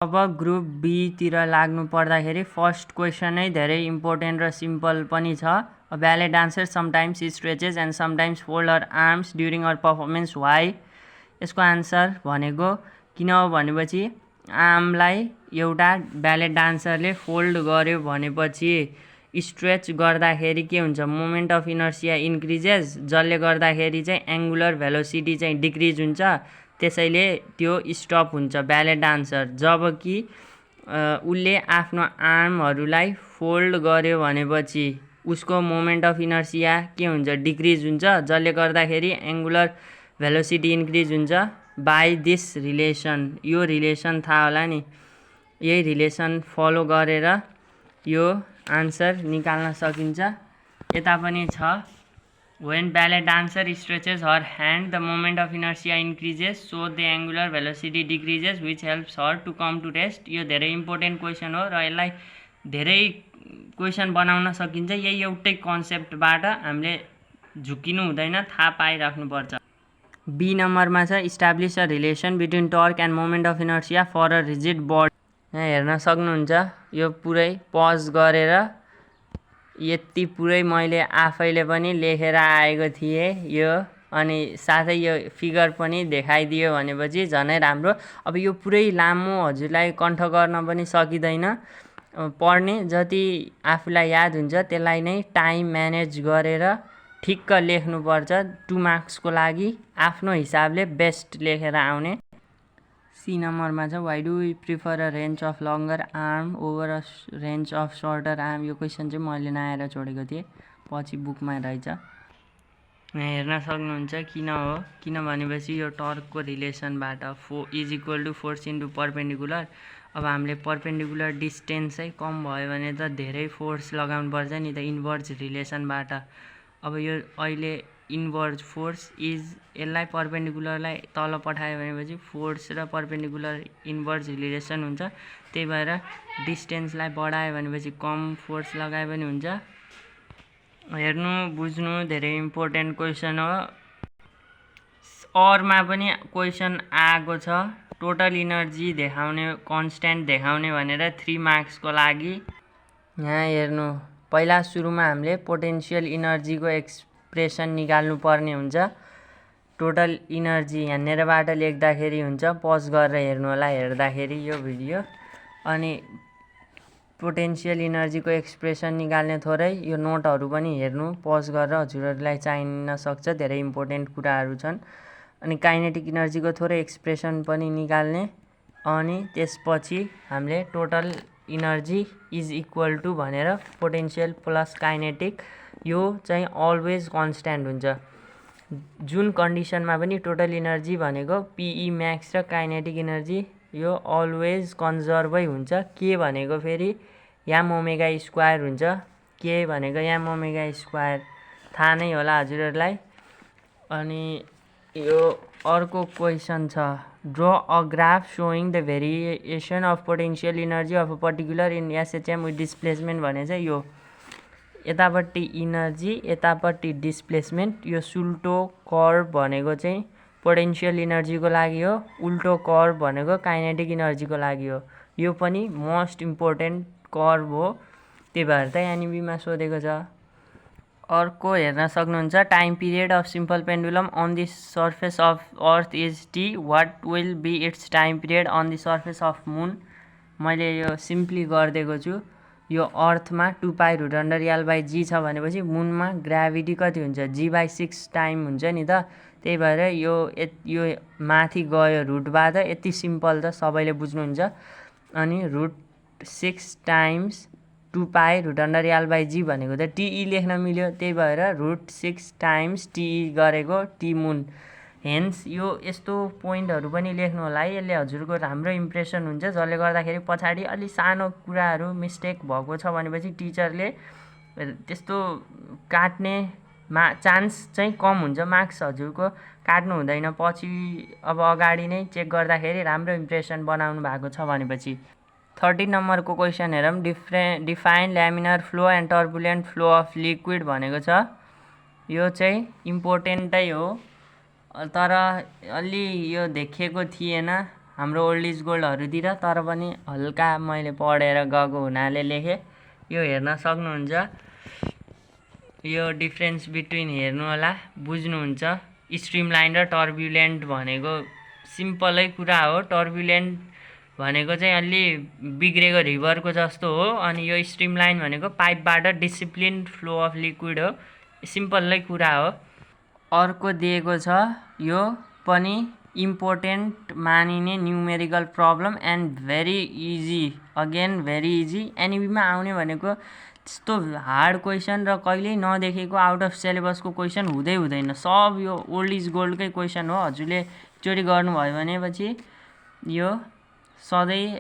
अब group be तिर लाग्नु पर्दाखेरि फर्स्ट क्वेसन नै धेरै इम्पोर्टेन्ट र सिम्पल पनि छ। A ballet dancer sometimes stretches and sometimes fold her arms during her performance why. यसको आन्सर भनेको किन हो भनेपछि आर्मलाई एउटा ब्याले डान्सरले फोल्ड गर्यो भनेपछि स्ट्रेच गर्दाखेरि के हुन्छ, मोमेन्ट अफ इनर्सिया इन्क्रिजेस, जसले गर्दाखेरि चाहिँ एङ्गुलर भेलोसिटी चाहिँ डिक्रिज हुन्छ, त्यसैले त्यो स्टप हुन्छ ब्याले डान्सर। जबकि उसले आफ्नो आर्महरूलाई फोल्ड गर्यो भनेपछि उसको मोमेन्ट अफ इनर्सिया के हुन्छ, डिक्रिज हुन्छ, जसले गर्दाखेरि एङ्गुलर भेलोसिटी इन्क्रिज हुन्छ। बाई दिस रिलेसन, यो रिलेसन थाहा होला नि, यही रिलेसन फलो गरेर यो आन्सर निकाल्न सकिन्छ। यता पनि छ, when ballet dancer stretches her hand the moment of inertia increases so the angular velocity decreases which helps her to come to rest। यो धेरै इम्पोर्टेन्ट क्वेसन हो र यसलाई धेरै क्वेसन बनाउन सकिन्छ। यही एउटै कन्सेप्टबाट हामीले झुकिनु हुँदैन, थाहा पाइराख्नुपर्छ। बी नम्बरमा छ establish a relation between torque and moment of inertia for a rigid body. यहाँ हेर्न सक्नुहुन्छ, यो पुरै पज गरेर यति पुरै मैले आफैले पनि लेखेर आएको थिएँ यो, अनि साथै यो फिगर पनि देखाइदियो भनेपछि झनै राम्रो। अब यो पुरै लामो हजुरलाई कण्ठ गर्न पनि सकिँदैन, पढ्ने जति आफूलाई याद हुन्छ त्यसलाई नै टाइम म्यानेज गरेर ठिक्क लेख्नुपर्छ। 2 मार्क्सको लागि आफ्नो हिसाबले बेस्ट लेखेर आउने। सी नम्बरमा छ why do we prefer a range of longer arm over a range of shorter arm. यो क्वेसन चाहिँ मैले नआएर छोडेको थिएँ, पछि बुकमा रहेछ। यहाँ हेर्न सक्नुहुन्छ किन हो, किन भनेपछि यो टर्कको रिलेसनबाट is equal to force into perpendicular. अब हामीले पर्पेन्डिकुलर डिस्टेन्सै कम भयो भने त धेरै फोर्स लगाउनुपर्छ नि त इन्भर्स रिलेसनबाट। अब यो अहिले इन्भर्स फोर्स इज, यसलाई पर्पेन्डिकुलरलाई तल पठायो भनेपछि फोर्स र पर्पेन्डिकुलर इन्भर्स रिलेसन हुन्छ, त्यही भएर डिस्टेन्सलाई बढायो भनेपछि कम फोर्स लगाए पनि हुन्छ। हेर्नु बुझ्नु धेरै इम्पोर्टेन्ट क्वेसन हो। अरमा पनि क्वेसन आएको छ, टोटल इनर्जी देखाउने, कन्स्ट्यान्ट देखाउने भनेर 3 मार्क्सको लागि। यहाँ हेर्नु, पहिला सुरुमा हामीले पोटेन्सियल इनर्जीको एक्सप्रेसन निकाल्नु पर्ने हुन्छ। टोटल इनर्जी यहाँनिरबाट लेख्दाखेरि हुन्छ, पज गरेर हेर्नु होला हेर्दाखेरि यो भिडियो। अनि पोटेन्सियल इनर्जीको एक्सप्रेसन निकाल्ने थोरै यो नोटहरू पनि हेर्नु पज गरेर, हजुरहरूलाई चाहिन सक्छ, धेरै इम्पोर्टेन्ट कुराहरू छन्। अनि काइनेटिक इनर्जीको थोरै एक्सप्रेसन पनि निकाल्ने, अनि त्यसपछि हामीले total energy is equal to भनेर पोटेन्सियल प्लस काइनेटिक, यो चाहिँ अलवेज कन्स्ट्यान्ट हुन्छ। जुन कन्डिसनमा पनि टोटल इनर्जी भनेको पिई म्याक्स र काइनेटिक इनर्जी यो अलवेज कन्जर्भै हुन्छ। के भनेको फेरि याम ओमेगा स्क्वायर हुन्छ, के भनेको याम ओमेगा स्क्वायर थाहा नै होला हजुरहरूलाई। अनि यो अर्को क्वेसन छ, draw a graph showing the variation of potential energy of a particular in SHM with displacement भने चाहिँ यो यतापट्टि इनर्जी यतापट्टि डिस्प्लेसमेन्ट, यो सुल्टो कर्भ भनेको चाहिँ पोटेन्सियल इनर्जीको लागि हो, उल्टो कर्भ भनेको काइनेटिक इनर्जीको लागि हो। यो पनि मोस्ट इम्पोर्टेन्ट कर्भ हो, त्यही भएर त एनइबीमा सोधेको छ। अर्को हेर्न सक्नुहुन्छ, time period of simple pendulum on the surface of earth is T, what will be its time period on the surface of moon. मैले यो सिम्पली गरिदिएको छु। यो अर्थमा 2π√L/g छ भनेपछि मुनमा ग्राभिटी कति हुन्छ, g/6 टाइम हुन्छ नि त, त्यही भएर यो माथि गयो रुटबाट, यति सिम्पल त सबैले बुझ्नुहुन्छ। अनि √6 टाइम्स 2π√L/g भनेको त टिई लेख्न मिल्यो, त्यही भएर √6 टाइम्स टिई गरेको टी मुन। हेन्स यो यस्तो पोइन्टहरू पनि लेख्नु होला है, यसले हजुरको राम्रो इम्प्रेसन हुन्छ, जसले गर्दाखेरि पछाडि अलि सानो कुराहरू मिस्टेक भएको छ भनेपछि टिचरले त्यस्तो काट्ने चान्स चाहिँ कम हुन्छ, मार्क्स हजुरको काट्नु हुँदैन पछि, अब अगाडि नै चेक गर्दाखेरि राम्रो इम्प्रेसन बनाउनु भएको छ भनेपछि। 13 नम्बरको क्वेसन हेरौँ, define ल्यामिनार flow and turbulent flow of liquid भनेको छ। यो चाहिँ इम्पोर्टेन्टै हो, तर अलि यो देखिएको थिएन हाम्रो ओल्ड इज गोल्डहरूतिर, तर पनि हल्का मैले पढेर गएको हुनाले लेखेँ। यो हेर्न सक्नुहुन्छ, यो डिफ्रेन्स बिट्विन हेर्नु होला, बुझ्नुहुन्छ। स्ट्रिमलाइन र टर्ब्युलेन्ट भनेको सिम्पलै कुरा हो। टर्ब्युलेन्ट भनेको चाहिँ अलि बिग्रेको रिभरको जस्तो हो, अनि यो स्ट्रिमलाइन भनेको पाइपबाट डिसिप्लिन फ्लो अफ लिक्विड हो। सिम्पलै कुरा हो। अर्को दिएको छ, यो पनि इम्पोर्टेन्ट मानिने numerical problem and very easy, again very easy. एनइबीमा आउने भनेको त्यस्तो हार्ड क्वेसन र कहिल्यै नदेखेको आउट अफ सिलेबसको क्वेसन हुँदैन। सब यो ओल्ड इज गोल्डकै क्वेसन हो। हजुरले एकचोटि गर्नुभयो भनेपछि यो सधैँ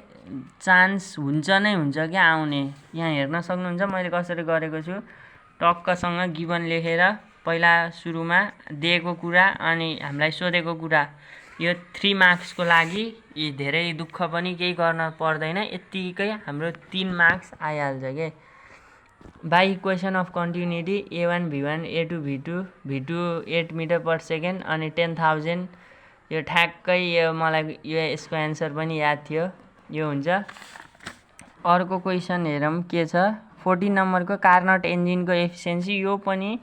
चान्स हुन्छ नै हुन्छ क्या आउने। यहाँ हेर्न सक्नुहुन्छ मैले कसरी गरेको छु। टक्कसँग गिभन लेखेर पहिला सुरुमा दिएको कुरा अनि हामीलाई सोधेको कुरा, यो 3 मार्क्सको लागि धेरै दुःख पनि केही गर्न पर्दैन, यत्तिकै हाम्रो 3 मार्क्स आइहाल्छ के। By equation of continuity A1 V1 A2 V2 V2 8 metre per second अनि 10,000, यो ठ्याक्कै यो मलाई यसको एन्सर पनि याद थियो। यो हुन्छ। अर्को क्वेसन हेरौँ के छ। 14 नम्बरको कार्नट इन्जिनको एफिसियन्सी, यो पनि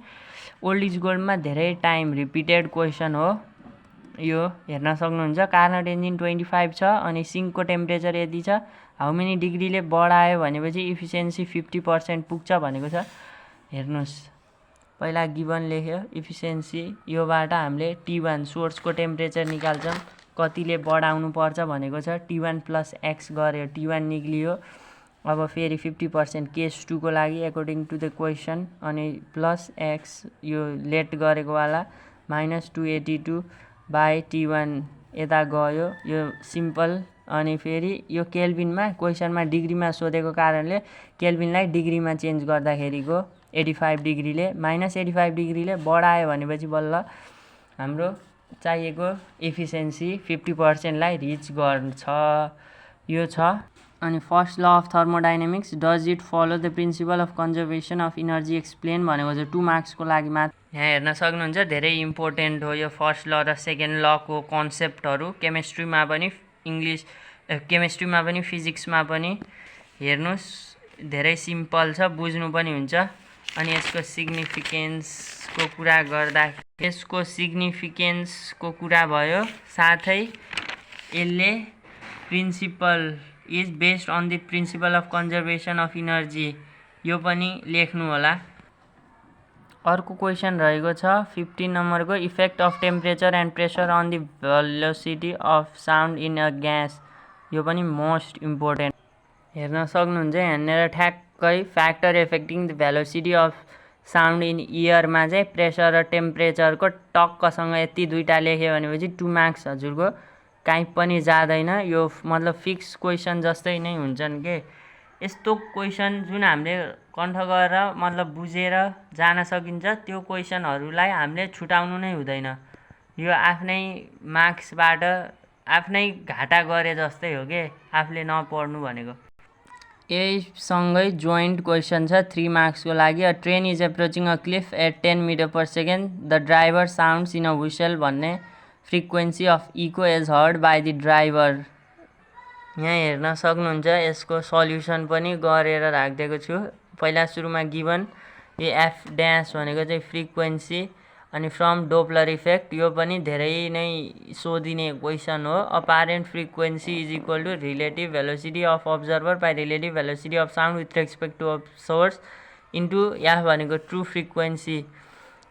ओल्ड इज गोल्डमा धेरै टाइम रिपिटेड क्वेसन हो। यो हेर्न सक्नुहुन्छ। कार्नट इन्जिन 25 छ अनि सिङ्कको टेम्परेचर यति छ, हाउ मेनी डिग्रीले बढायो भनेपछि इफिसियन्सी 50% पुग्छ भनेको छ। हेर्नुहोस्, पहिला गिभन लेख्यो इफिसियन्सी, योबाट हामीले T1 सोर्सको टेम्परेचर निकाल्छौँ, कतिले बढाउनु पर्छ भनेको छ। T1 प्लस एक्स गऱ्यो, T1 निक्लियो। अब फेरि 50% केस 2 को लागि एकोर्डिङ टु द क्वेसन, अनि प्लस एक्स यो लेट गरेको वाला माइनस 282 बाई T1 यता गयो, यो सिम्पल। अनि फेरि यो केल्भिनमा, क्वेसनमा डिग्रीमा सोधेको कारणले केल्भिनलाई डिग्रीमा चेन्ज गर्दाखेरिको 85 डिग्रीले, माइनस 85 डिग्रीले बढायो भनेपछि बल्ल हाम्रो चाहिएको एफिसियन्सी 50%लाई रिच गर्छ। यो छ। अनि first law of thermodynamics, does it follow the principle of conservation of energy explain भनेको चाहिँ 2 मार्क्सको लागि मात्र। यहाँ हेर्न सक्नुहुन्छ, धेरै इम्पोर्टेन्ट हो यो फर्स्ट ल र सेकेन्ड लको कन्सेप्टहरू। केमिस्ट्रीमा पनि, केमिस्ट्रीमा पनि, फिजिक्समा पनि। हेर्नुहोस्, धेरै सिम्पल छ, बुझ्नु पनि हुन्छ। अनि यसको सिग्निफिकेन्सको कुरा गर्दा, यसको सिग्निफिकेन्सको कुरा भयो, साथै यसले principle is based on the principle of conservation of energy, यो पनि लेख्नु होला। अर्को क्वेसन रहेको छ 15 नम्बरको, effect of temperature and pressure on the velocity of sound in a gas, यो पनि मोस्ट इम्पोर्टेन्ट। हेर्न सक्नुहुन्छ यहाँनिर ठ्याक्कै factor affecting the velocity of sound in इयरमा चाहिँ प्रेसर र टेम्परेचरको टक्कसँग यति दुईवटा लेख्यो भनेपछि 2 मार्क्स हजुरको काहीँ पनि जाँदैन। यो मतलब फिक्स क्वेसन जस्तै नै हुन्छन् के। यस्तो क्वेसन जुन हामीले कण्ठ गरेर मतलब बुझेर जान सकिन्छ, त्यो क्वेसनहरूलाई हामीले छुटाउनु नै हुँदैन। यो आफ्नै मार्क्सबाट आफ्नै घाटा गरे जस्तै हो के, आफूले नपढ्नु भनेको। यहीसँगै जोइन्ट क्वेसन छ 3 मार्क्सको लागि। A train is approaching a cliff at 10 metre per second, the driver sounds in a whistle भन्ने frequency of echo is heard by the driver. यहाँ हेर्न सक्नुहुन्छ, यसको सल्युसन पनि गरेर राखिदिएको छु। पहिला सुरुमा गिभन, यो एफ ड्यास भनेको चाहिँ फ्रिक्वेन्सी, अनि फ्रम डोप्लर इफेक्ट, यो पनि धेरै नै सोधिने क्वेसन हो। Apparent frequency is equal to relative velocity of observer by relative velocity of sound with respect to source into F भनेको true frequency,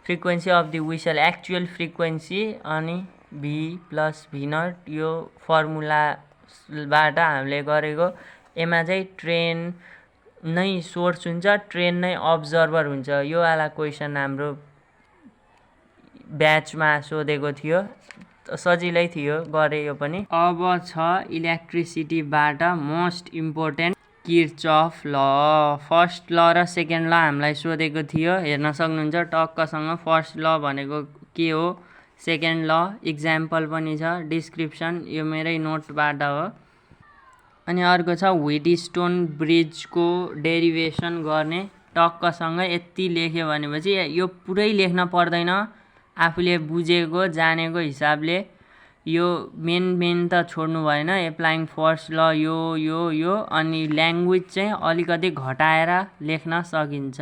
frequency of the whistle actual frequency, अनि V plus V not, यो फर्मुलाबाट हामीले गरेको। यसमा चाहिँ train नै source हुन्छ, train नै अब्जर्भर हुन्छ। यो वाला क्वेसन हाम्रो ब्याचमा सोधेको थियो, सजिलै थियो, गरे यो पनि। अब छ इलेक्ट्रिसिटीबाट मोस्ट इम्पोर्टेन्ट किर्चफ ल। फर्स्ट ल र सेकेन्ड ल हामीलाई सोधेको थियो। हेर्न सक्नुहुन्छ टक्कसँग फर्स्ट ल भनेको के हो, सेकेन्ड ल इक्जाम्पल पनि छ, डिस्क्रिप्सन यो मेरै नोटबाट हो। अनि अर्को छ व्हिटस्टोन ब्रिजको डेरिभेसन गर्ने, टक्कसँग यति लेख्यो भनेपछि यो पुरै लेख्न पर्दैन, आफूले बुझेको जानेको हिसाबले यो मेन त छोड्नु भएन, एप्लाइङ फर्स्ट ल यो अनि ल्याङ्ग्वेज चाहिँ अलिकति घटाएर लेख्न सकिन्छ,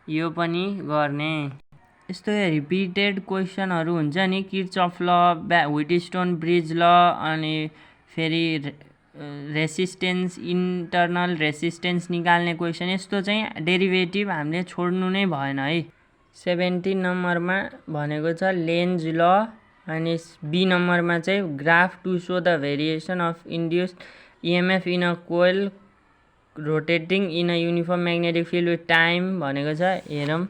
यो पनि गर्ने। यस्तो रिपिटेड क्वेसनहरू हुन्छ नि, किर्चफ ल, व्हिटस्टोन ब्रिज ल, अनि फेरि रेसिस्टेन्स, इन्टरनल रेसिस्टेन्स निकाल्ने क्वेसन, यस्तो चाहिँ डेरिभेटिभ हामीले छोड्नु नै भएन है। 17 नम्बरमा भनेको छ लेन्ज ल, अनि बी नम्बरमा चाहिँ graph to show the variation of induced EMF in a coil rotating in a uniform magnetic field with time भनेको छ। हेरौँ,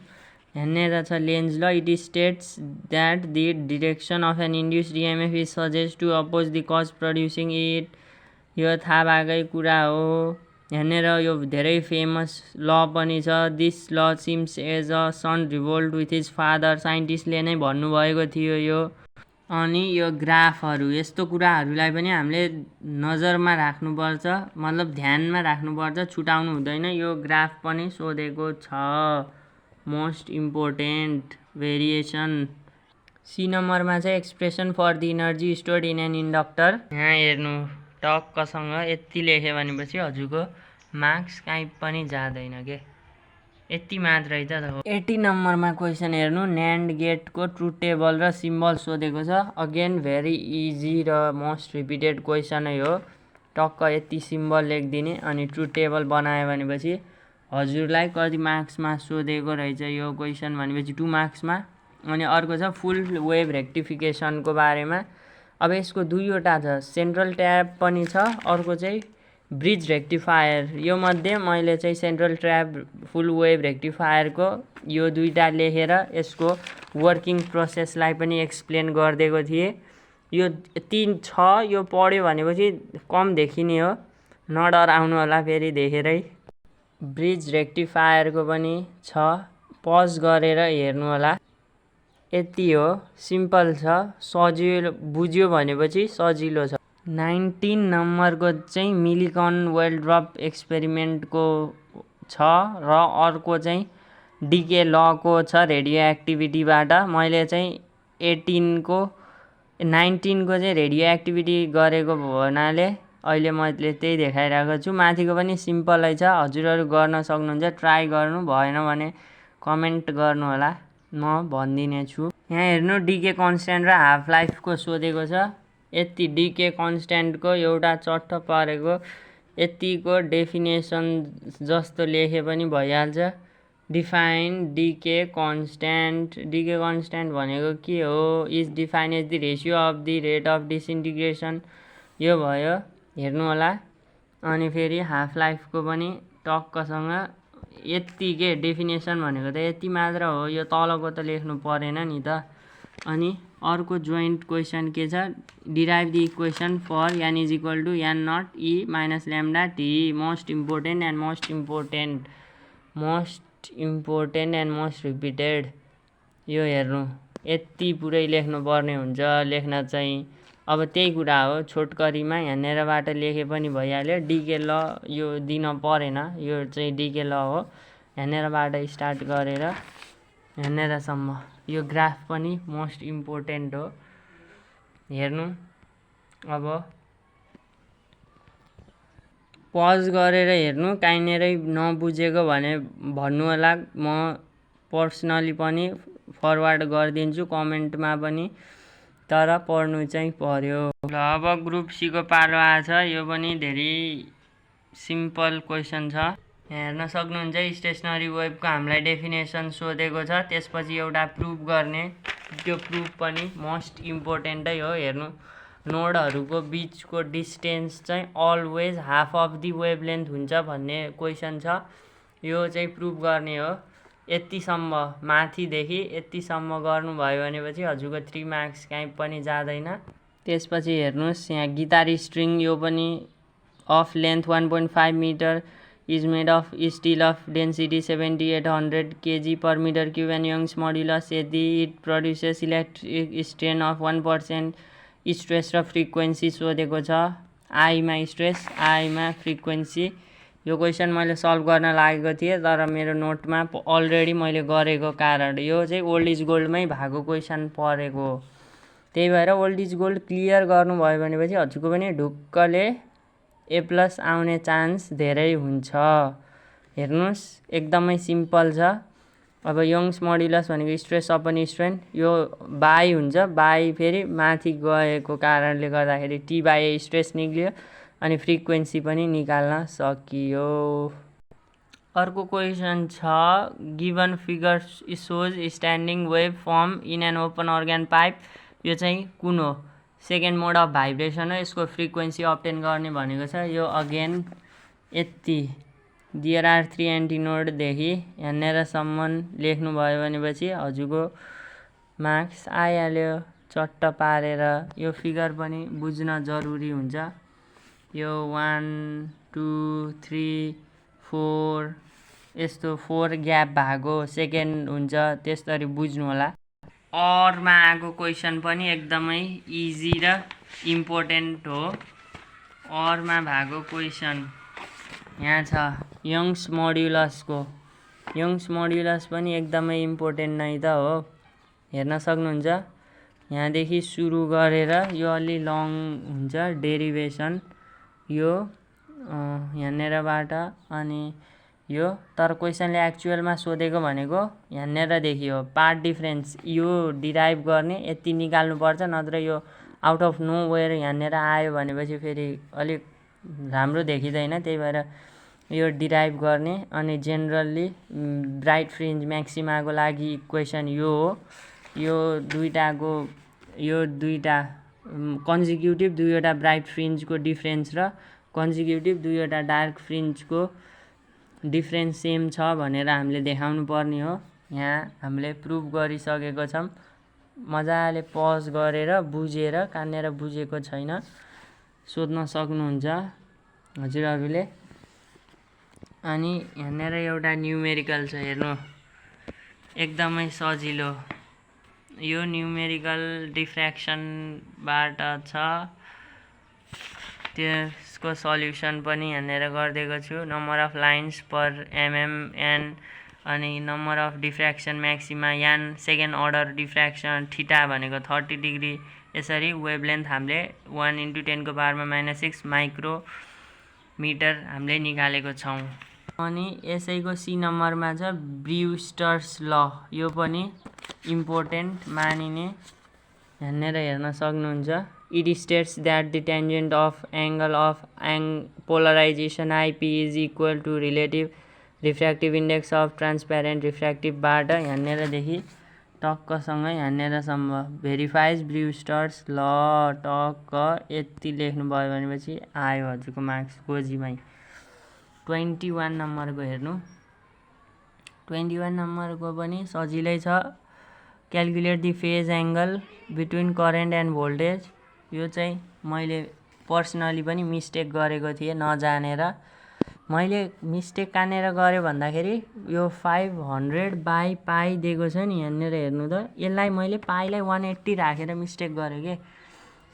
यहाँनिर छ Lenz law, it states that the direction of an induced EMF is suggest to oppose the cause producing it, यो थाहा भएकै कुरा हो। यहाँनिर यो धेरै फेमस ल पनि छ, this law seems as a son revolt with his father, साइन्टिस्टले नै भन्नुभएको थियो यो। अनि यो ग्राफहरू, यस्तो कुराहरूलाई पनि हामीले नजरमा राख्नुपर्छ, मतलब ध्यानमा राख्नुपर्छ, छुटाउनु हुँदैन। यो ग्राफ पनि सोधेको छ, मोस्ट इम्पोर्टेन्ट भेरिएसन। सी नम्बरमा चाहिँ expression for the energy stored in an inductor, यहाँ हेर्नु टक्कसँग यति लेख्यो भनेपछि हजुरको मार्क्स काहीँ पनि जाँदैन के, यति मात्रै त हो। 80 नम्बरमा क्वेसन हेर्नु, न्यान्ड गेटको ट्रुथ टेबल र सिम्बल सोधेको छ। अगेन भेरी इजी र मोस्ट रिपिटेड क्वेसन हो, टक्क यति सिम्बल लेखिदिने अनि ट्रुथ टेबल बनायो भनेपछि हजुरलाई कति मार्क्समा सोधेको रहेछ यो क्वेसन भनेपछि 2 मार्क्समा। अनि अर्को छ फुल वेभ रेक्टिफिकेसनको बारेमा। अब यसको दुईवटा छ, सेन्ट्रल ट्याप पनि छ, अर्को चाहिँ ब्रिज रेक्टिफायर। यो मध्ये मैले चाहिँ सेन्ट्रल ट्याप फुल वेभ रेक्टिफायरको यो दुईटा लेखेर यसको वर्किङ प्रोसेसलाई पनि एक्सप्लेन गरिदिएको थिएँ। यो 3 छ, यो पढ्यो भनेपछि कम देखिने हो, नडराउनु होला फेरि देखेरै। ब्रिज रेक्टिफायरको पनि छ, पज गरेर हेर्नु होला। यति हो, सिम्पल छ, सजिलो, बुझ्यो भनेपछि सजिलो छ। 19 नम्बरको चाहिँ मिलिकन वेल ड्रप एक्सपेरिमेन्टको छ र अर्को चाहिँ डिके लको छ रेडियो एक्टिभिटीबाट। मैले चाहिँ 19को चाहिँ रेडियो एक्टिभिटी गरेको हुनाले अहिले मैले त्यही देखाइरहेको छु। माथिको पनि सिम्पलै छ, हजुरहरू गर्न सक्नुहुन्छ, ट्राई गर्नु भएन भने कमेन्ट गर्नु होला, म भनिदिने छु। यहाँ हेर्नु, डिके कन्स्ट्यान्ट र हाफ लाइफको सोधेको छ। यति डिके कन्स्ट्यान्टको एउटा चट्ट परेको यतिको डेफिनेसन जस्तो लेखे पनि भइहाल्छ। Define decay constant, decay constant भनेको के हो, is define as the ratio of the rate of disintegration, यो भयो, हेर्नु होला। अनि फेरि हाफ लाइफको पनि टक्कसँग यति के डेफिनेसन भनेको त यति मात्र हो, यो तलको त लेख्नु परेन नि त। अनि अर्को जोइन्ट क्वेसन के छ, derive the equation for N is equal to N naught e minus lambda t, most important and most important and most repeated. यो हेर्नु, यति पुरै लेख्नु पर्ने हुन्छ, लेख्न चाहिँ अब त्यही कुरा हो, छोटकरीमा यहाँनिरबाट लेखे पनि भइहाल्यो। डिके ल यो दिन परेन, यो चाहिँ डिके ल हो, यहाँनिरबाट स्टार्ट गरेर यहाँनिरसम्म। यो ग्राफ पनि मोस्ट इम्पोर्टेन्ट हो, हेर्नु। अब पज गरेर हेर्नु, काहीँनिरै नबुझेको भने भन्नु होला, म पर्सनली पनि फरवर्ड गरिदिन्छु कमेन्टमा पनि, तर पढ्नु चाहिँ पर्यो। ल अब ग्रुप सीको पालो आएछ, यो पनि धेरै सिम्पल क्वेसन छ। हेर्न सक्नुहुन्छ, स्टेसनरी वेभको हामीलाई डेफिनेसन सोधेको छ, त्यसपछि एउटा प्रुफ गर्ने, त्यो प्रुफ पनि मोस्ट इम्पोर्टेन्टै हो। हेर्नु, नोडहरूको बिचको डिस्टेन्स चाहिँ always half of the wave length हुन्छ भन्ने क्वेसन छ, यो चाहिँ प्रुफ गर्ने हो। यतिसम्म माथिदेखि यतिसम्म गर्नुभयो भनेपछि हजुरको 3 मार्क्स काहीँ पनि जाँदैन। त्यसपछि हेर्नुहोस्, यहाँ गिटार स्ट्रिङ, यो पनि of length 1.5 metre is made of steel of density 7800 kg per meter cube and Young's modulus यदि it produces electric strain of 1%, stress र frequency सोधेको छ। आईमा स्ट्रेस, आईमा फ्रिक्वेन्सी। यो क्वेसन मैले सल्भ गर्न लागेको थिएँ, तर मेरो नोटमा अलरेडी मैले गरेको कारण यो चाहिँ ओल्ड इज गोल्डमै भएको क्वेसन परेको, त्यही भएर ओल्ड इज गोल्ड क्लियर गर्नुभयो भनेपछि हजुरको पनि ढुक्कले A+ आउने चान्स धेरै हुन्छ। हेर्नुहोस् एकदमै सिम्पल छ। अब यङ्स मोडुलस भनेको स्ट्रेस अपन स्ट्रेन, यो बाई हुन्छ, बाई फेरि माथि गएको कारणले गर्दाखेरि T/A स्ट्रेस निक्लियो अनि फ्रिक्वेन्सी पनि निकाल्न सकियो। अर्को क्वेसन छ, given figure shows standing wave form in an open organ pipe. यो चाहिँ कुन हो? सेकेन्ड मोड अफ भाइब्रेसन हो। यसको फ्रिक्वेन्सी अप्टेन गर्ने भनेको छ। यो अगेन यति देयर आर 3 एन्टिनोडदेखि यहाँनिरसम्म लेख्नुभयो भनेपछि हजुरको मार्क्स आइहाल्यो चट्ट पारेर। यो फिगर पनि बुझ्न जरुरी हुन्छ। यो 1 2 3 4 यस्तो 4 ग्याप भएको सेकेन्ड हुन्छ, त्यसरी बुझ्नु होला। अरमा आएको क्वेसन पनि एकदमै इजी र इम्पोर्टेन्ट हो। अरमा भएको क्वेसन यहाँ छ यङ्स मोडुलसको। यङ्स मोडुलस पनि एकदमै इम्पोर्टेन्ट नै त हो। हेर्न सक्नुहुन्छ यहाँदेखि सुरु गरेर यो अलि लङ हुन्छ डेरिभेसन, यो यहाँनिरबाट अनि यो। तर क्वेसनले एक्चुअलमा सोधेको भनेको यहाँनिरदेखि हो। पार्ट डिफरेन्स यो डिराइभ गर्ने यति निकाल्नुपर्छ, नत्र यो आउट अफ नो वेयर यहाँनिर आयो भनेपछि फेरि अलिक राम्रो देखिँदैन। त्यही भएर यो डिराइभ गर्ने अनि जेनरली ब्राइट फ्रिन्ज म्याक्सिमाको लागि इक्वेसन यो हो। यो दुईटाको यो दुईटा कन्जिक्युटिभ दुईवटा ब्राइट फ्रिन्जको डिफ्रेन्स र कन्जिक्युटिभ दुईवटा डार्क फ्रिन्जको डिफ्रेन्स सेम छ भनेर हामीले देखाउनु पर्ने हो। यहाँ हामीले प्रुभ गरिसकेको छौँ। मजाले पज गरेर बुझेर, कहाँनिर बुझेको छैन सोध्न सक्नुहुन्छ हजुरहरूले। अनि यहाँनिर एउटा न्युमेरिकल छ, हेर्नु एकदमै सजिलो। यो न्युमेरिकल डिफ्र्याक्सनबाट छ, त्यसको सल्युसन पनि यहाँनिर गरिदिएको छु। नम्बर अफ लाइन्स पर एमएमएन अनि नम्बर अफ डिफ्र्याक्सन म्याक्सिमा यान, सेकेन्ड अर्डर डिफ्र्याक्सन थीटा भनेको 30 डिग्री। यसरी वेभलेन्थ हामीले 1 × 10⁻⁻6 माइक्रोमिटर हामीले निकालेको छौँ। अनि यसैको सी नम्बरमा छ ब्रुस्टर्स ल। यो पनि इम्पोर्टेन्ट मानिने, यहाँनिर हेर्न सक्नुहुन्छ। It states that the tangent of angle of polarization IP is equal to relative refractive index of transparent रिफ्र्याक्टिभबाट यहाँनिरदेखि टक्कसँग यहाँनिरसम्म भेरिफाइज ब्रुस्टर्स ल टक्क यति लेख्नुभयो भनेपछि आयो हजुरको मार्क्स गोजीमै। 21 नम्बरको हेर्नु, 21 नम्बरको पनि सजिलै छ। Calculate the phase angle between current and voltage. यो चाहिँ मैले पर्सनली पनि मिस्टेक गरेको थिएँ नजानेर। मैले मिस्टेक कहाँनिर गरेँ भन्दाखेरि यो 500/π दिएको छ नि यहाँनिर हेर्नु त, यसलाई मैले पाइलाई 180 राखेर मिस्टेक गरेँ के।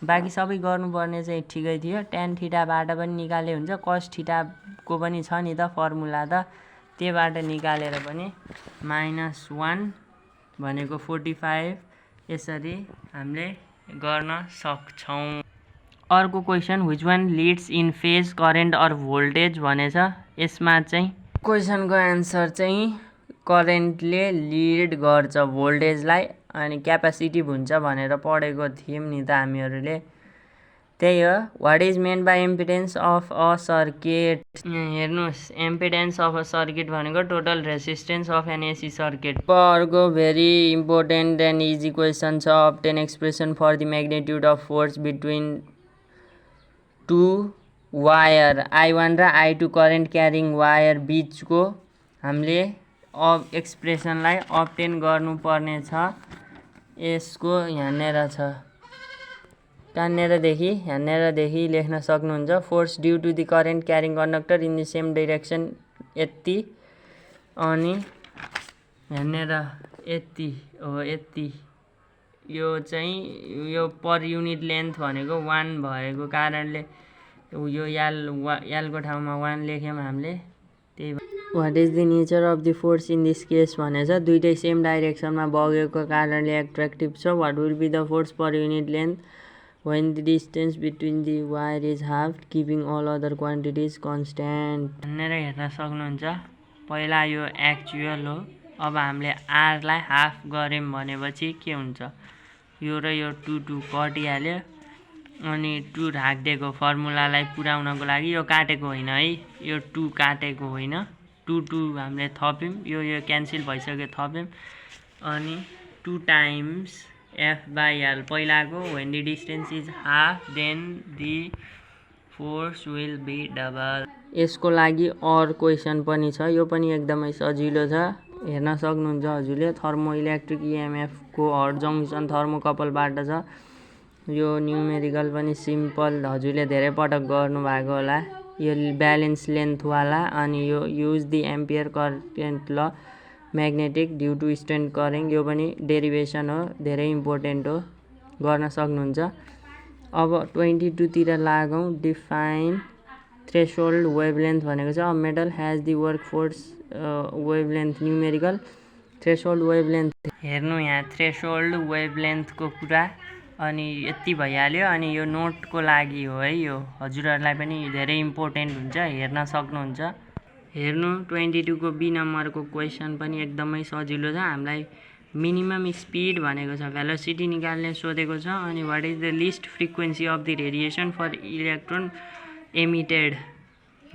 बाँकी सबै गर्नुपर्ने चाहिँ ठिकै थियो। tan थीटाबाट पनि निकाले हुन्छ, cos थीटाको पनि छ नि त फर्मुला त, त्योबाट निकालेर पनि -1 भनेको 45 यसरी हामीले गर्न सक्छौँ। अर्को question, which one leads in phase current or voltage भनेछ। यसमा चाहिँ क्वेसनको एन्सर चाहिँ करेन्टले लिड गर्छ भोल्टेजलाई अनि क्यापासिटिभ हुन्छ भनेर पढेको थियौँ नि त हामीहरूले। त्यही हो। What is mean by impedance of a circuit. हेर्नुहोस् इम्पिडेन्स अफ अ सर्किट भनेको total resistance of an AC circuit. अर्को very important and easy question छ, obtain expression for the magnitude of force between two wire I1 र I2 current carrying wire बिचको हामीले एक्सप्रेसनलाई obtain गर्नुपर्ने छ। यसको यहाँनिर छ, यहाँनिरदेखि लेख्न सक्नुहुन्छ। Force due to the current carrying conductor in the same direction यति, अनि यहाँनिर यति हो यति। यो चाहिँ यो पर युनिट लेन्थ भनेको 1 भएको कारणले यो यालको ठाउँमा 1 लेख्यौँ हामीले। त्यही what is the nature of the force in this case भनेछ दुइटै सेम डाइरेक्सनमा बगेको कारणले एट्र्याक्टिभ छ what will be the force per unit length when the distance between the wire is halved keeping all other quantities constant भनेर हेर्न सक्नुहुन्छ पहिला यो एक्चुअल हो अब हामीले r लाई हाफ गर्यौं भनेपछि के हुन्छ यो र यो 2 कटिहाल्यो अनि 2 राख्दिएको फर्मुलालाई पुर्याउनको लागि यो काटेको होइन है यो 2 काटेको होइन 2 हामीले थप्यौं यो क्यान्सल भइसक्यो थप्यौं अनि 2 टाइम्स F by L पहिलाको when the distance is half then the force will be double यसको लागि अर क्वेशन पनि छ यो पनि एकदमै सजिलो छ हेर्न सक्नुहुन्छ हजुरले थर्मो इलेक्ट्रिक EMF को हट जंक्सन थर्मोकपलबाट छ यो न्यूमेरिकल पनि सिम्पल हजुरले धेरै पटक गर्नु भएको होला यो ब्यालेन्स लेन्थ वाला अनि यो use the ampere current law magnetic due to stand current यो पनि डेरिभेसन हो धेरै इम्पोर्टेन्ट हो गर्न सक्नुहुन्छ अब 22 तिर लागौं डिफाइन थ्रेशोल्ड वेभलेन्थ भनेको छ a metal has the work force wavelength numerical threshold wavelength हेर्नु यहाँ थ्रेशोल्ड वेभलेन्थ को कुरा अनि यति भइहाल्यो अनि यो नोट को लागि हो है यो हजुरहरुलाई पनि धेरै इम्पोर्टेन्ट हुन्छ हेर्न सक्नुहुन्छ हेर्नु 22 को बी नम्बरको क्वेशन पनि एकदमै सजिलो छ हामीलाई मिनिमम स्पिड भनेको छ भेलोसिटी निकाल्ने सोधेको छ अनि what is the least frequency of the radiation for electron emitted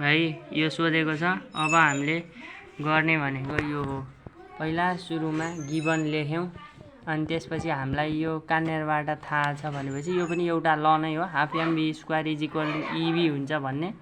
है यो सोधेको छ अब हामीले गर्ने भनेको यो हो पहिला सुरुमा गिवन लेख्यौं अनि त्यसपछि हामीलाई यो कहाँनिरबाट थाहा छ भनेपछि यो पनि एउटा ल नै हो half mv square is equal to ev हुन्छ भन्ने